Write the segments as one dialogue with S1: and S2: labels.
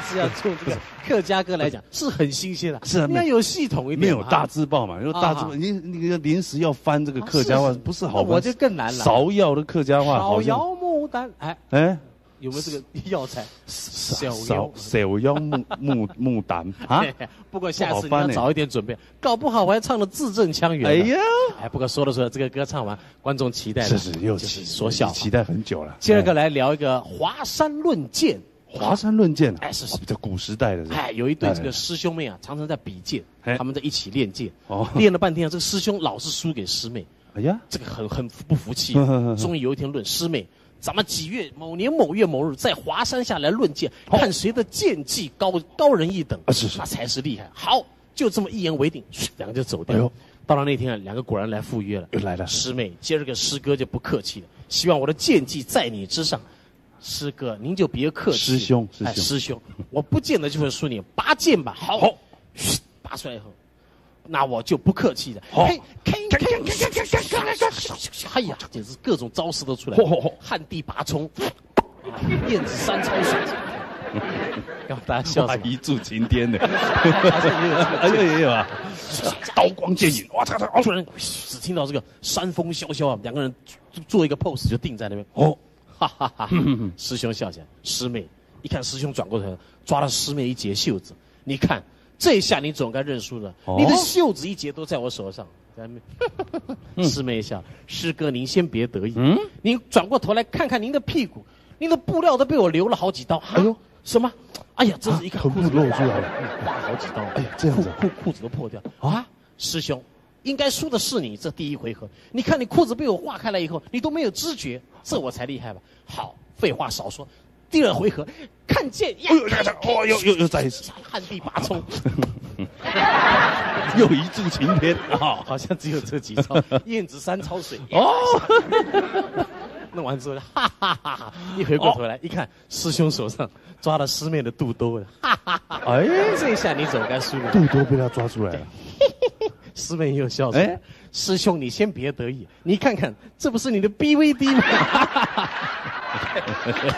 S1: 是要做这个客家歌来讲，是很新鲜的，
S2: 是啊，
S1: 应该有系统一点。
S2: 没有大字报嘛？因为大字报，你临时要翻这个客家话，不是好翻。
S1: 我就更难了。
S2: 芍药的客家话好像。
S1: 芍药牡丹，哎，有没有这个药材？
S2: 芍药牡丹啊！
S1: 不过下次你要早一点准备，搞不好我还唱的字正腔圆。
S2: 哎呀，
S1: 不过说了说这个歌唱完，观众期待
S2: 是又
S1: 就是说笑，
S2: 期待很久了。
S1: 第二个来聊一个华山论剑。
S2: 华山论剑，
S1: 是
S2: 比较古时代的。
S1: 有一对这个师兄妹啊，常常在比剑，他们在一起练剑，练了半天啊，这个师兄老是输给师妹。哎呀，这个很不服气。终于有一天论师妹，咱们几月某年某月某日在华山下来论剑，看谁的剑技高人一等，那才是厉害。好，就这么一言为定，两个就走掉。到了那天啊，两个果然来赴约了。又来了，师妹，今儿个师哥就不客气了，希望我的剑技在你之上。师哥，您就别客气。师兄，我不见得就会输你，拔剑吧。好，拔出来以后，那我就不客气了。哎呀，简直各种招式都出来了，旱地拔葱，燕子山抄水，让大家笑死。
S2: 一柱擎天的，也有啊，刀光剑影，哇！
S1: 突然只听到这个山风萧萧啊，两个人做一个 pose 就定在那边。哈哈哈！师兄笑起来，师妹一看师兄转过头，抓了师妹一截袖子。你看这下你总该认输了，你的袖子一截都在我手上。师妹一笑，师哥您先别得意，您转过头来看看您的屁股，您的布料都被我留了好几刀。哎呦，什么？哎呀，真是一看
S2: 裤子露出来了，
S1: 划好几刀。
S2: 哎呀，这样子
S1: 裤子都破掉啊！师兄。应该输的是你，这第一回合，你看你裤子被我划开了以后，你都没有知觉，这我才厉害吧？好，废话少说，第二回合，看剑，
S2: 又再一次，
S1: 旱地拔葱，
S2: 又一柱擎天
S1: 啊！好像只有这几招，燕子山抄水弄完之后，哈哈哈哈！一回过头来一看，师兄手上抓了师妹的肚兜了，哈哈哈！哎，这一下你总该输了，
S2: 肚兜被他抓出来了。
S1: 师妹又笑说：“师兄，你先别得意，你看看，这不是你的 BVD 吗？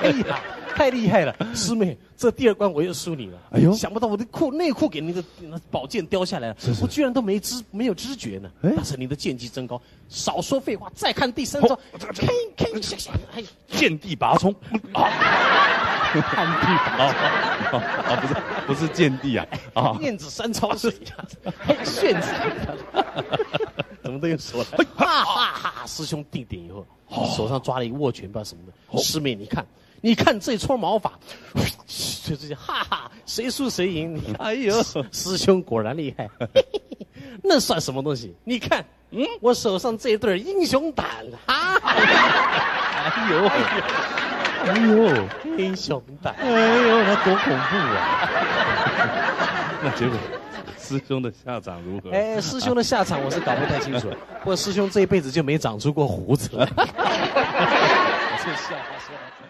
S1: 哎呀，太厉害了！师妹，这第二关我又输你了。哎呦，想不到我的内裤给您的宝剑掉下来了，我居然都没有知觉呢。但是您的剑技真高，少说废话，再看第三招，
S2: 剑地拔葱。”
S1: 旱地
S2: 不是剑地啊！
S1: 燕子山抄水炫子，怎么都用手了？哈哈哈！师兄定点以后，手上抓了一个握拳，不知道什么的。师妹，你看这撮毛发，就这些，哈哈，谁输谁赢？哎呦，师兄果然厉害，那算什么东西？你看，我手上这对英雄胆，哈哈！哎呦，英雄胆！
S2: 哎呦，他多恐怖啊！那结果，师兄的下场如何？
S1: 哎，师兄的下场我是搞不太清楚，不过师兄这一辈子就没长出过胡子了。我这笑话说到这。